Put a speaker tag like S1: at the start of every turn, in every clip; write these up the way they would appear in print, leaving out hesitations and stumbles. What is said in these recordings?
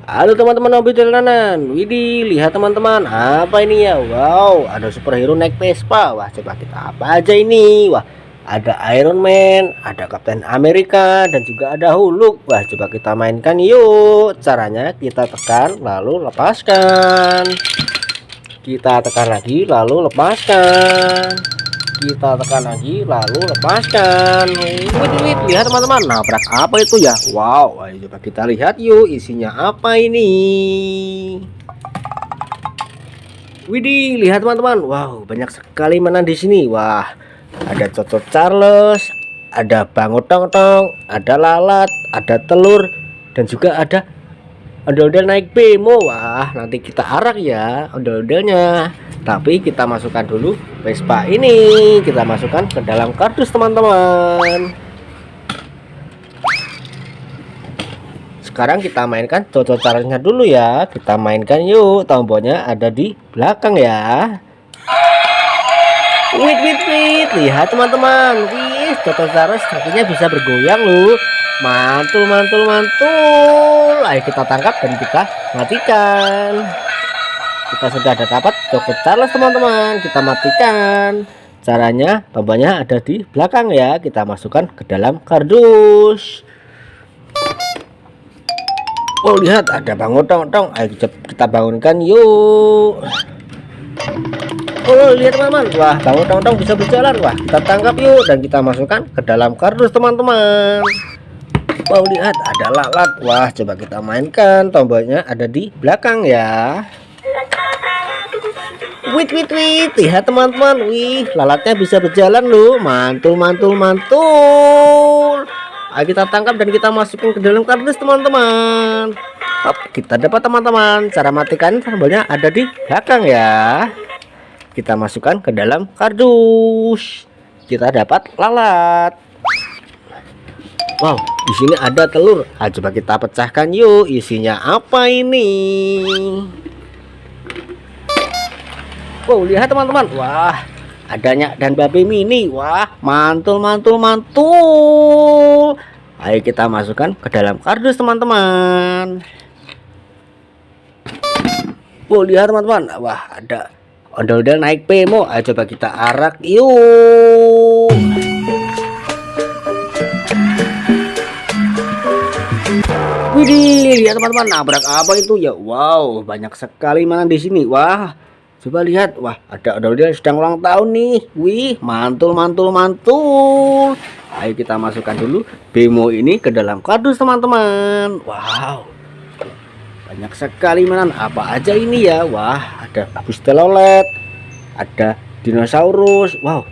S1: Halo teman-teman hobi jalanan. Widih, lihat teman-teman, apa ini ya? Wow, ada superhero naik Vespa. Wah, coba kita apa aja ini? Wah, ada Iron Man, ada Captain America, dan juga ada Hulk. Wah, coba kita mainkan yuk. Caranya kita tekan lalu lepaskan. Kita tekan lagi lalu lepaskan. Kita tekan lagi lalu lepaskan. Wih, lihat teman-teman, nabrak apa itu ya? Wow, ayo coba kita lihat yuk, isinya apa ini. Widih, lihat teman-teman, wow, banyak sekali mainan di sini. Wah, ada cocok Charles, ada bangun tong-tong, ada lalat, ada telur, dan juga ada ondel-ondel naik bemo. Wah, nanti kita arak ya ondel-ondelnya. Tapi kita masukkan dulu Vespa ini, kita masukkan ke dalam kardus teman-teman. Sekarang kita mainkan cocok caranya dulu ya. Kita mainkan yuk, tombolnya ada di belakang ya. Wait, lihat teman-teman. Wih, cocok Charles kakinya bisa bergoyang loh. Mantul. Ayo kita tangkap dan kita matikan. Kita sudah dapat cocok Charles teman-teman. Kita matikan. Caranya tombolnya ada di belakang ya. Kita masukkan ke dalam kardus. Oh, lihat ada bangun tong-tong. Ayo kita bangunkan yuk. Oh, lihat teman-teman. Wah, bangun tong-tong bisa berjalan. Wah, kita tangkap yuk dan kita masukkan ke dalam kardus teman-teman. Wow, lihat ada lalat. Wah, coba kita mainkan, tombolnya ada di belakang ya. Wait, lihat teman-teman. Wih, lalatnya bisa berjalan loh. Mantul. Ayo kita tangkap dan kita masukin ke dalam kardus teman-teman. Kita dapat teman-teman. Cara matikan tombolnya ada di belakang ya. Kita masukkan ke dalam kardus. Kita dapat lalat. Wow, di sini ada telur. Coba kita pecahkan yuk. Isinya apa ini? Wow, lihat teman-teman. Wah, adanya dan babi mini. Wah, mantul. Ayo kita masukkan ke dalam kardus teman-teman. Wow, lihat teman-teman. Wah, ada ondel-ondel naik bemo. Ayo coba kita arak yuk. Widih, lihat teman-teman, nabrak apa itu ya? Wow, banyak sekali mainan di sini. Wah, coba lihat. Wah, ada ondel-ondel sedang ulang tahun nih. Wih, mantul. Ayo kita masukkan dulu bemo ini ke dalam kardus teman-teman. Wow, banyak sekali mainan. Apa aja ini ya? Wah, ada bus telolet, ada dinosaurus. Wow,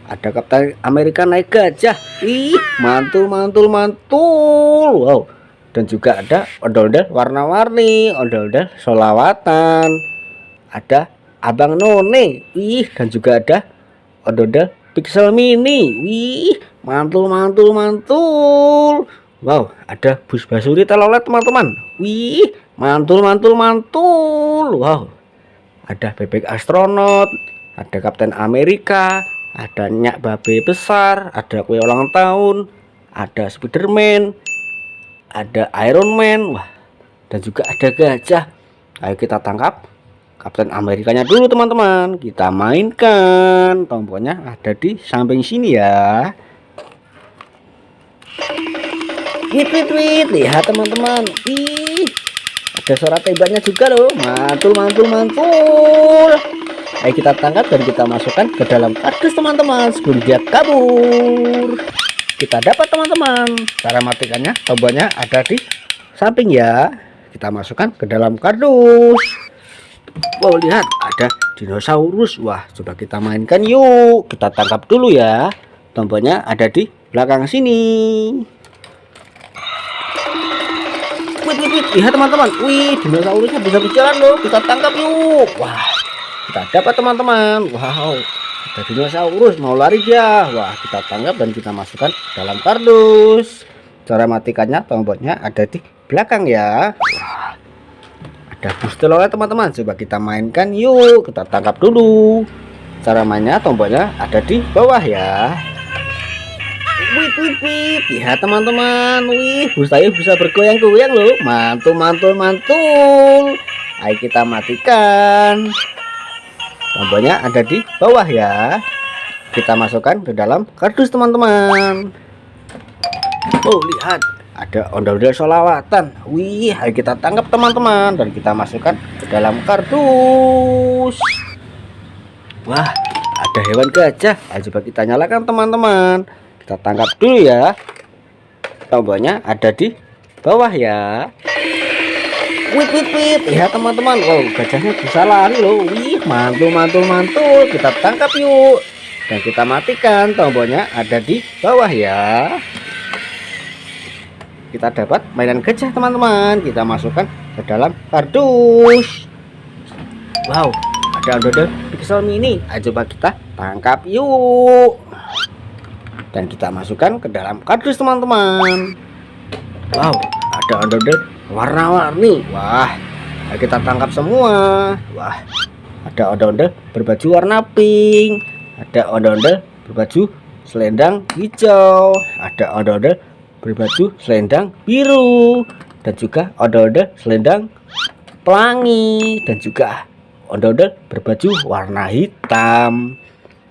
S1: ada Captain America naik gajah. Ih, mantul. Wow, dan juga ada ondel-ondel warna-warni, ondel-ondel solawatan, ada abang none. Wih, dan juga ada ondel-ondel pixel mini. Wih, mantul. Wow, ada bus basuri telolet teman-teman. Wih, mantul. Wow, ada bebek astronot, ada Kapten Amerika, ada nyak babe besar, ada kue ulang tahun, ada Spiderman, ada Iron Man. Wah, dan juga ada gajah. Ayo kita tangkap Kapten Amerikanya dulu teman-teman. Kita mainkan, tombolnya ada di samping sini ya. Wait, lihat teman-teman. Ih, ada suara tembaknya juga loh. Mantul. Ayo kita tangkap dan kita masukkan ke dalam kardus teman-teman sebelum dia kabur. Kita dapat teman-teman. Cara matikannya tombolnya ada di samping ya. Kita masukkan ke dalam kardus. Wow, lihat ada dinosaurus. Wah, coba kita mainkan yuk. Kita tangkap dulu ya. Tombolnya ada di belakang sini. Wait, lihat teman-teman. Wih, dinosaurusnya bisa berjalan loh. Kita tangkap yuk. Wah, kita dapat teman-teman. Wow, ada dinosaurus mau lari dia. Wah, kita tangkap dan kita masukkan dalam kardus. Cara matikannya tombolnya ada di belakang ya. Wah, ada bus telolet teman-teman. Coba kita mainkan yuk. Kita tangkap dulu. Cara mainnya tombolnya ada di bawah ya. Wih, wih, wih. Lihat teman-teman, wih, bus saya bisa bergoyang-goyang loh. Mantul, mantul, mantul. Ayo kita matikan. Tombolnya ada di bawah ya. Kita masukkan ke dalam kardus teman-teman. Oh, lihat, ada ondel-ondel solawatan. Wih, ayo kita tangkap teman-teman dan kita masukkan ke dalam kardus. Wah, ada hewan gajah. Ayo coba kita nyalakan teman-teman. Kita tangkap dulu ya. Tombolnya ada di bawah ya. Wih, wih, wih. Lihat teman-teman. Wow, gajahnya bisa lari loh. Wih, mantul, mantul, mantul. Kita tangkap yuk. Dan kita matikan. Tombolnya ada di bawah ya. Kita dapat mainan gajah teman-teman. Kita masukkan ke dalam kardus. Wow, ada ondel pixel mini. Ayo coba kita tangkap yuk. Dan kita masukkan ke dalam kardus teman-teman. Wow, ada ondel warna-warni. Wah, ayo kita tangkap semua. Wah, ada ondel berbaju warna pink. Ada ondel berbaju selendang hijau. Ada ondel berbaju selendang biru. Dan juga ondel selendang pelangi. Dan juga ondel berbaju warna hitam.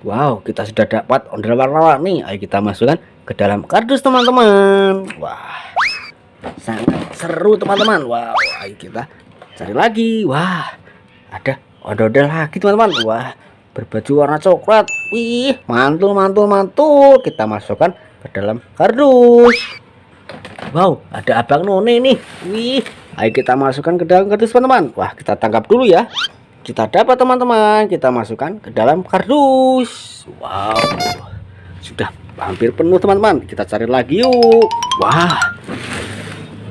S1: Wow, kita sudah dapat ondel warna-warni. Ayo kita masukkan ke dalam kardus teman-teman. Wah, sangat seru teman-teman. Wow, ayo kita cari lagi. Wah, ada ondel lagi teman-teman. Wah, berbaju warna coklat. Wih, mantul, mantul, mantul. Kita masukkan ke dalam kardus. Wow, ada abang none nih. Wih, ayo kita masukkan ke dalam kardus teman-teman. Wah, kita tangkap dulu ya. Kita dapat teman-teman, kita masukkan ke dalam kardus. Wow, sudah hampir penuh teman-teman. Kita cari lagi yuk. Wah,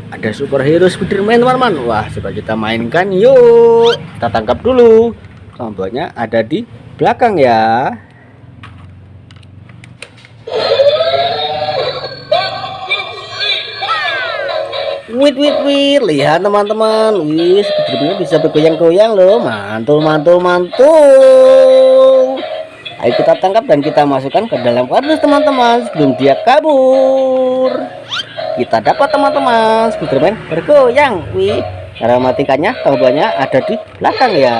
S1: ada superhero Spiderman teman-teman. Wah, coba kita mainkan yuk. Kita tangkap dulu. Tombolnya ada di belakang ya. Wait, wait, wait. Lihat teman-teman. Wih, Spiderman bisa bergoyang-goyang loh. Mantul, mantul, mantul. Ayo kita tangkap dan kita masukkan ke dalam kardus teman-teman sebelum dia kabur. Kita dapat teman-teman, Spiderman bergoyang. Wih, cara matikannya tombolnya ada di belakang ya.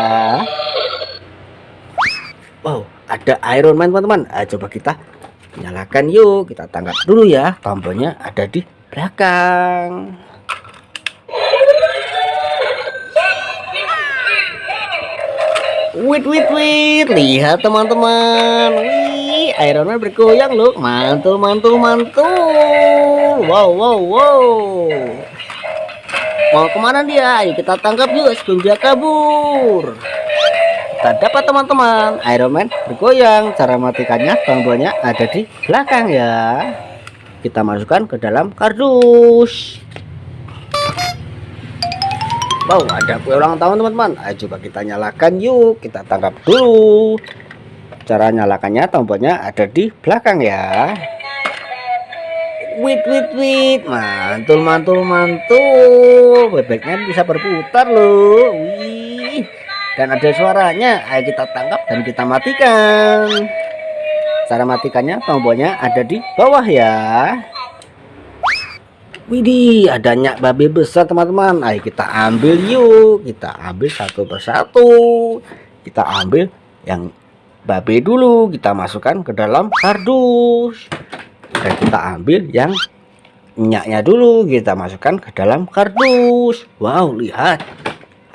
S1: Wow, ada Iron Man teman-teman. Ayo coba kita nyalakan yuk. Kita tangkap dulu ya. Tombolnya ada di belakang. Wait, wait, wait. Lihat teman-teman. Wih, Iron Man bergoyang loh. Mantul, mantul, mantul. Wow, wow, wow. Mau kemana dia? Ayo kita tangkap yuk sebelum dia kabur. Kita dapat teman-teman. Iron Man bergoyang. Cara matikannya tombolnya ada di belakang ya. Kita masukkan ke dalam kardus. Wow, ada kue ulang tahun teman-teman. Ayo coba kita nyalakan yuk. Kita tangkap dulu. Cara nyalakannya tombolnya ada di belakang ya. Wait, wait, wait. Mantul, mantul, mantul. Bebeknya bisa berputar loh. Wih, dan ada suaranya. Ayo kita tangkap dan kita matikan. Cara matikannya tombolnya ada di bawah ya. Widih, ada nyak babi besar teman-teman. Ayo kita ambil yuk. Kita ambil satu persatu. Kita ambil yang babi dulu. Kita masukkan ke dalam kardus. Dan kita ambil yang nyaknya dulu. Kita masukkan ke dalam kardus. Wow, lihat,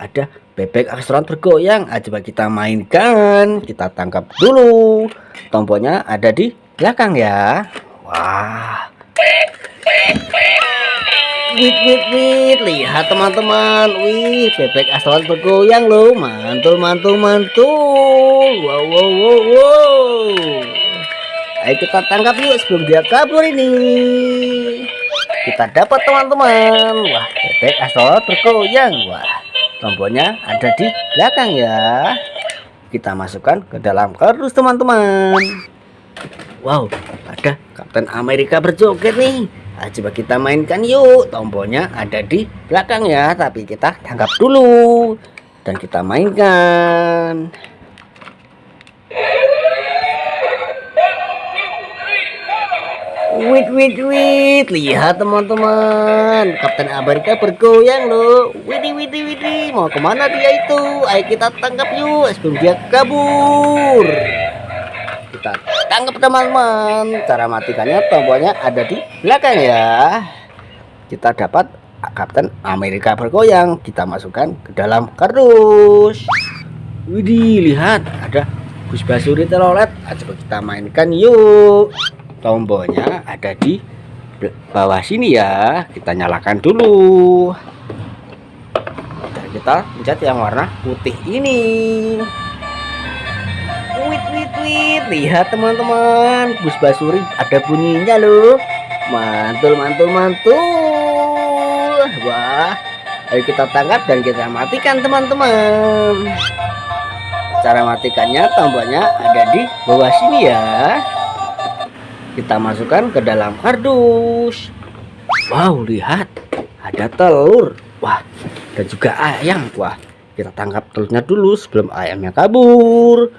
S1: ada bebek astronot bergoyang. Ayo coba kita mainkan. Kita tangkap dulu. Tombolnya ada di belakang ya. Wah, wait, wait, wait. Lihat teman-teman. Wih, bebek astronot bergoyang loh. Mantul, mantul, mantul. Wow, wow, wow, wow. Ayo kita tangkap yuk sebelum dia kabur ini. Kita dapat teman-teman. Wah, bebek astronot bergoyang. Wah, tombolnya ada di belakang ya. Kita masukkan ke dalam kardus teman-teman. Wow, ada Kapten Amerika berjoget nih. Nah, coba kita mainkan yuk. Tombolnya ada di belakang ya, tapi kita tangkap dulu dan kita mainkan. Wait, wait, wait. Lihat teman-teman, Kapten Amerika bergoyang loh. Widih, widih, widih. Mau kemana dia itu? Ayo kita tangkap yuk sebelum dia kabur. Kita tangkap teman-teman. Cara matikannya tombolnya ada di belakang ya. Kita dapat Kapten Amerika bergoyang. Kita masukkan ke dalam kardus. Widih, lihat ada bus basuri telolet. Coba kita mainkan yuk. Tombolnya ada di bawah sini ya. Kita nyalakan dulu. Dan kita pencet yang warna putih ini. Wait, wait, wait. Lihat teman-teman, bus basuri ada bunyinya loh. Mantul, mantul, mantul. Wah, ayo kita tangkap dan kita matikan teman-teman. Cara matikannya tombolnya ada di bawah sini ya. Kita masukkan ke dalam kardus. Wow, lihat ada telur. Wah, dan juga ayam. Wah, kita tangkap telurnya dulu sebelum ayamnya kabur.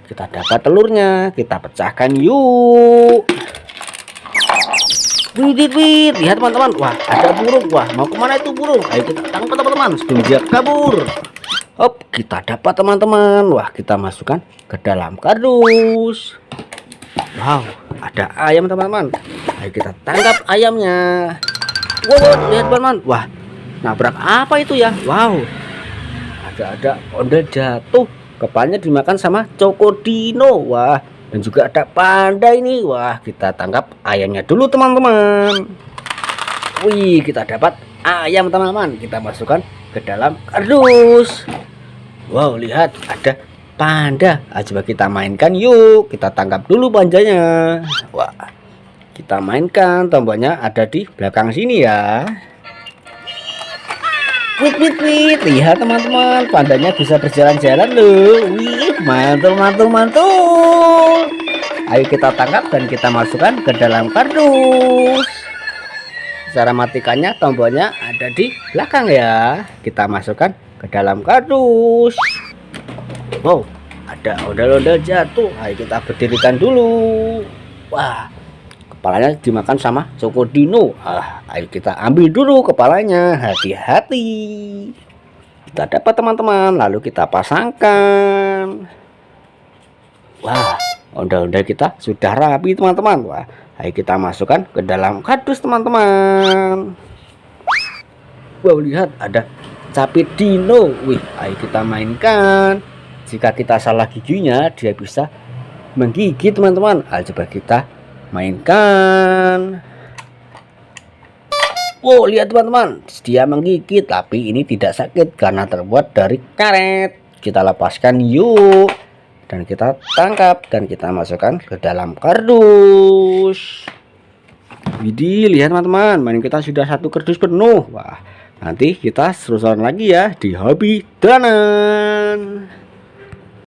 S1: Kita dapat telurnya, kita pecahkan yuk. Widih, lihat teman-teman. Wah, ada burung. Wah, mau kemana itu burung? Ayo kita tangkap teman-teman sebelum dia kabur. Hop, kita dapat teman-teman. Wah, kita masukkan ke dalam kardus. Wow, ada ayam teman-teman. Ayo kita tangkap ayamnya. Wow, lihat teman-teman. Wah, nabrak apa itu ya? Wow, ada ondel jatuh. Kepalanya dimakan sama Cokodino. Wah, dan juga ada panda ini. Wah, kita tangkap ayamnya dulu teman-teman. Wih, kita dapat ayam teman-teman. Kita masukkan ke dalam kardus. Wow, lihat ada panda. Coba kita mainkan yuk. Kita tangkap dulu pandanya. Wah, kita mainkan. Tombolnya ada di belakang sini ya. Wait, wait, wait. Lihat teman-teman, pandanya bisa berjalan-jalan loh. Wih, mantul, mantul, mantul. Ayo kita tangkap dan kita masukkan ke dalam kardus. Cara matikannya tombolnya ada di belakang ya. Kita masukkan ke dalam kardus. Wow, ada ondel-ondel jatuh. Ayo kita berdirikan dulu. Wah, kepalanya dimakan sama Cokodino. Ayo kita ambil dulu kepalanya. Hati-hati. Kita dapat teman-teman. Lalu kita pasangkan. Wah, ondel-ondel kita sudah rapi teman-teman. Wah, ayo kita masukkan ke dalam kardus teman-teman. Wow, lihat ada capit dino. Wih, ayo kita mainkan. Jika kita salah giginya, dia bisa menggigit teman-teman. Ayo coba kita mainkan. Wow, lihat teman-teman, dia menggigit, tapi ini tidak sakit karena terbuat dari karet. Kita lepaskan yuk. Dan kita tangkap dan kita masukkan ke dalam kardus. Widih, lihat teman-teman, main kita sudah satu kardus penuh. Wah, nanti kita seru-seruan lagi ya di hobi danan.